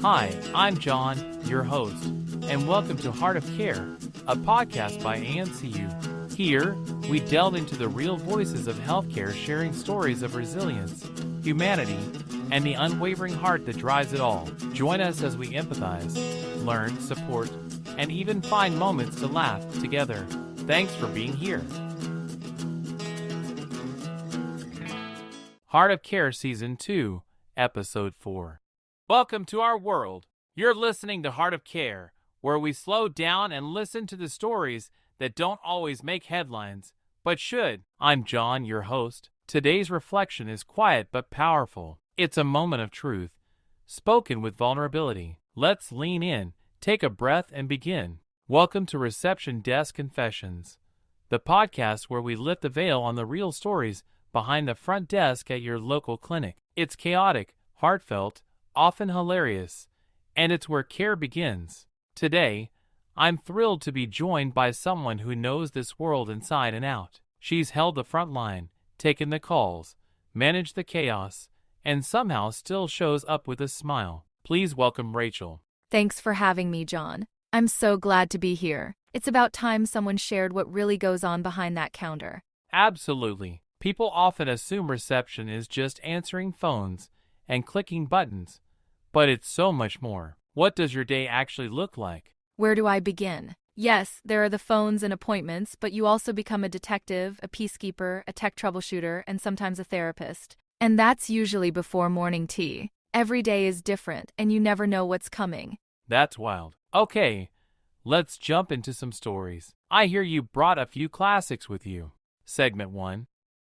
Hi, I'm John, your host, and welcome to Heart of Care, a podcast by ANCU. Here, we delve into the real voices of healthcare, sharing stories of resilience, humanity, and the unwavering heart that drives it all. Join us as we empathize, learn, support, and even find moments to laugh together. Thanks for being here. Heart of Care Season 2, Episode 4. Welcome to our world. You're listening to Heart of Care, where we slow down and listen to the stories that don't always make headlines, but should. I'm John, your host. Today's reflection is quiet but powerful. It's a moment of truth, spoken with vulnerability. Let's lean in, take a breath, and begin. Welcome to Reception Desk Confessions, the podcast where we lift the veil on the real stories behind the front desk at your local clinic. It's chaotic, heartfelt, often hilarious, and it's where care begins. Today, I'm thrilled to be joined by someone who knows this world inside and out. She's held the front line, taken the calls, managed the chaos, and somehow still shows up with a smile. Please welcome Rachael. Thanks for having me, John. I'm so glad to be here. It's about time someone shared what really goes on behind that counter. Absolutely. People often assume reception is just answering phones and clicking buttons, but it's so much more. What does your day actually look like? Where do I begin? Yes, there are the phones and appointments, but you also become a detective, a peacekeeper, a tech troubleshooter, and sometimes a therapist. And that's usually before morning tea. Every day is different, and you never know what's coming. That's wild. Okay, let's jump into some stories. I hear you brought a few classics with you. Segment 1.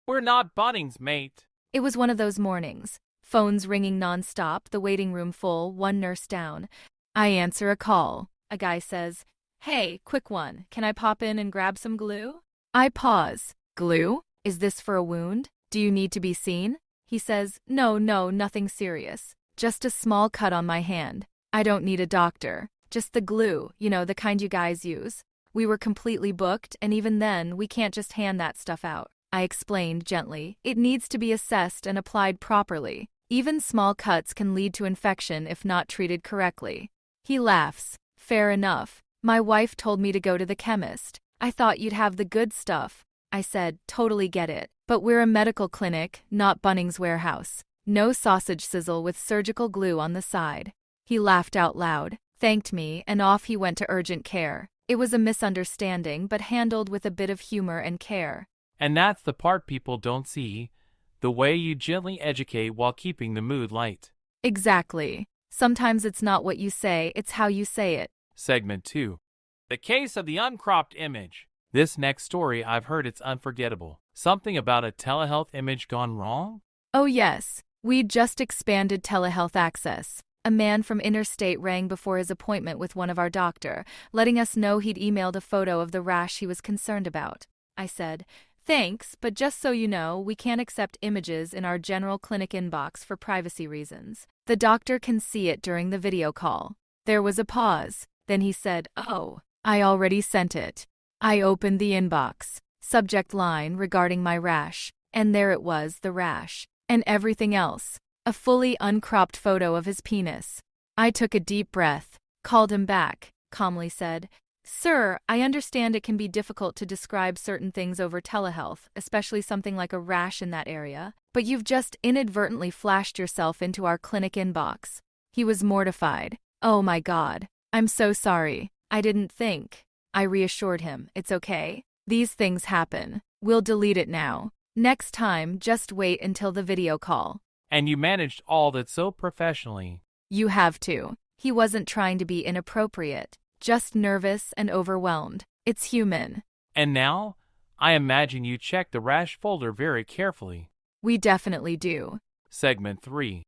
We're not Bunnings, mate. It was one of those mornings. Phones ringing nonstop, the waiting room full, one nurse down. I answer a call. A guy says, "Hey, quick one, can I pop in and grab some glue?" I pause. Glue? Is this for a wound? Do you need to be seen? He says, No, nothing serious. Just a small cut on my hand. I don't need a doctor. Just the glue, the kind you guys use. We were completely booked, and even then, we can't just hand that stuff out. I explained gently. It needs to be assessed and applied properly. Even small cuts can lead to infection if not treated correctly. He laughs. Fair enough. My wife told me to go to the chemist. I thought you'd have the good stuff. I said, totally get it. But we're a medical clinic, not Bunnings warehouse. No sausage sizzle with surgical glue on the side. He laughed out loud, thanked me, and off he went to urgent care. It was a misunderstanding, but handled with a bit of humor and care. And that's the part people don't see, the way you gently educate while keeping the mood light. Exactly. Sometimes it's not what you say, it's how you say it. Segment 2. The case of the uncropped image. This next story, I've heard it's unforgettable. Something about a telehealth image gone wrong? Oh yes. We'd just expanded telehealth access. A man from interstate rang before his appointment with one of our doctor, letting us know he'd emailed a photo of the rash he was concerned about. I said, "Thanks, but just so you know, we can't accept images in our general clinic inbox for privacy reasons. The doctor can see it during the video call." There was a pause. Then he said, "Oh, I already sent it." I opened the inbox. Subject line regarding my rash. And there it was, the rash. And everything else. A fully uncropped photo of his penis. I took a deep breath, called him back, calmly said, "Sir, I understand it can be difficult to describe certain things over telehealth, especially something like a rash in that area, but you've just inadvertently flashed yourself into our clinic inbox." He was mortified. "Oh my God. I'm so sorry. I didn't think." I reassured him, "It's okay. These things happen. We'll delete it now. Next time, just wait until the video call." And you managed all that so professionally. You have to. He wasn't trying to be inappropriate. Just nervous and overwhelmed. It's human. And now, I imagine you check the rash folder very carefully. We definitely do. Segment 3.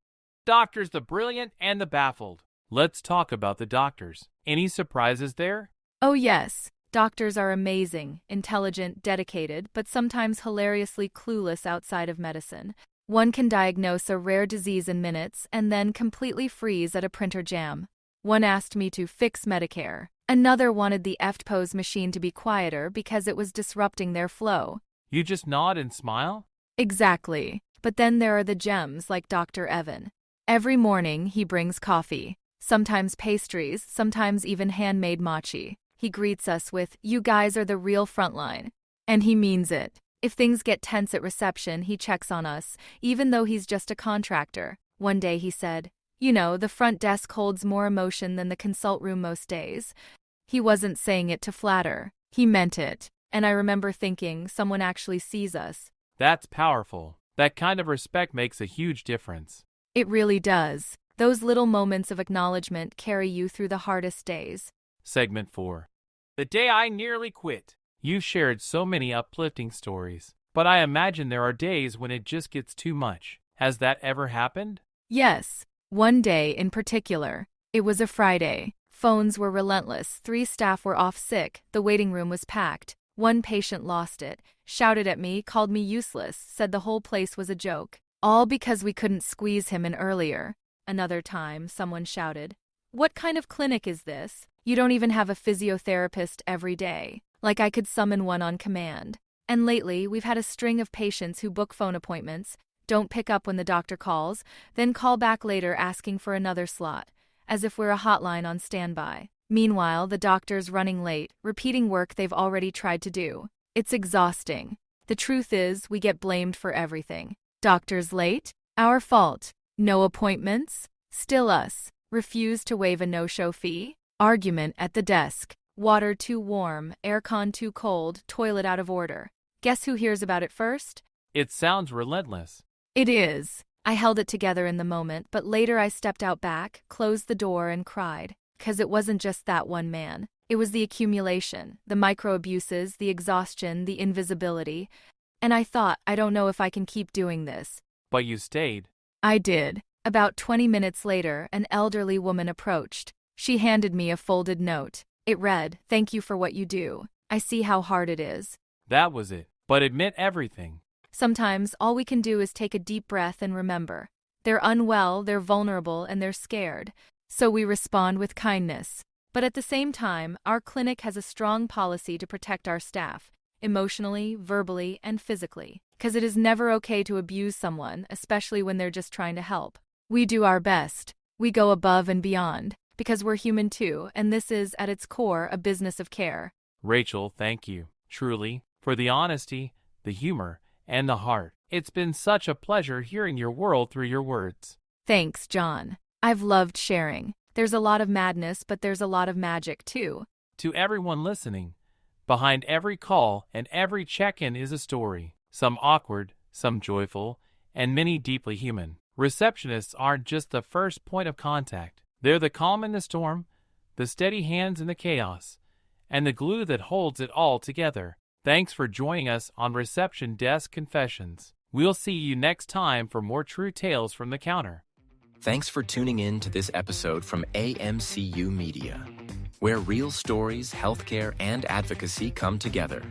Doctors the brilliant and the baffled. Let's talk about the doctors. Any surprises there? Oh yes. Doctors are amazing, intelligent, dedicated, but sometimes hilariously clueless outside of medicine. One can diagnose a rare disease in minutes and then completely freeze at a printer jam. One asked me to fix Medicare. Another wanted the EFTPOS machine to be quieter because it was disrupting their flow. You just nod and smile? Exactly. But then there are the gems like Dr. Evan. Every morning he brings coffee. sometimes pastries, sometimes even handmade mochi. He greets us with, "You guys are the real frontline." And he means it. If things get tense at reception, he checks on us, even though he's just a contractor. One day he said, "You know, the front desk holds more emotion than the consult room most days." He wasn't saying it to flatter. He meant it. And I remember thinking, someone actually sees us. That's powerful. That kind of respect makes a huge difference. It really does. Those little moments of acknowledgement carry you through the hardest days. Segment 4. The day I nearly quit. You shared so many uplifting stories, but I imagine there are days when it just gets too much. Has that ever happened? Yes. One day in particular. It was a Friday. Phones were relentless. 3 staff were off sick. The waiting room was packed. One patient lost it, shouted at me, called me useless, said the whole place was a joke. All because we couldn't squeeze him in earlier. Another time, someone shouted, "What kind of clinic is this? You don't even have a physiotherapist every day." Like I could summon one on command. And lately, we've had a string of patients who book phone appointments, don't pick up when the doctor calls, then call back later asking for another slot, as if we're a hotline on standby. Meanwhile, the doctor's running late, repeating work they've already tried to do. It's exhausting. The truth is, we get blamed for everything. Doctor's late? Our fault. No appointments? Still us. Refuse to waive a no-show fee? Argument at the desk. Water too warm, aircon too cold, toilet out of order. Guess who hears about it first? It sounds relentless. It is. I held it together in the moment, but later I stepped out back, closed the door, and cried. 'Cause it wasn't just that one man. It was the accumulation, the micro-abuses, the exhaustion, the invisibility. And I thought, I don't know if I can keep doing this. But you stayed. I did. About 20 minutes later, an elderly woman approached. She handed me a folded note. It read, "Thank you for what you do. I see how hard it is." That was it. But it meant everything. Sometimes all we can do is take a deep breath and remember. They're unwell, they're vulnerable, and they're scared. So we respond with kindness. But at the same time, our clinic has a strong policy to protect our staff, emotionally, verbally, and physically. 'Cause it is never okay to abuse someone, especially when they're just trying to help. We do our best. We go above and beyond. Because we're human too, and this is, at its core, a business of care. Rachael, thank you, truly, for the honesty, the humor, and the heart. It's been such a pleasure hearing your world through your words. Thanks, John. I've loved sharing. There's a lot of madness, but there's a lot of magic too. To everyone listening, behind every call and every check-in is a story. Some awkward, some joyful, and many deeply human. Receptionists aren't just the first point of contact. They're the calm in the storm, the steady hands in the chaos, and the glue that holds it all together. Thanks for joining us on Reception Desk Confessions. We'll see you next time for more true tales from the counter. Thanks for tuning in to this episode from AMCU Media, where real stories, healthcare, and advocacy come together.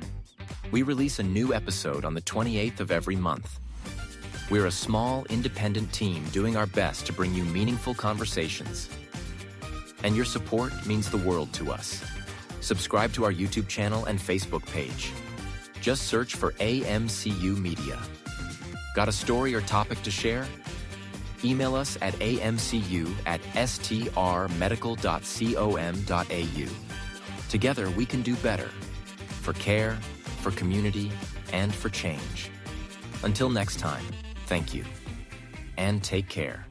We release a new episode on the 28th of every month. We're a small, independent team doing our best to bring you meaningful conversations. And your support means the world to us. Subscribe to our YouTube channel and Facebook page. Just search for AMCU Media. Got a story or topic to share? Email us at amcu@strmedical.com.au. Together, we can do better. For care, for community, and for change. Until next time, thank you. And take care.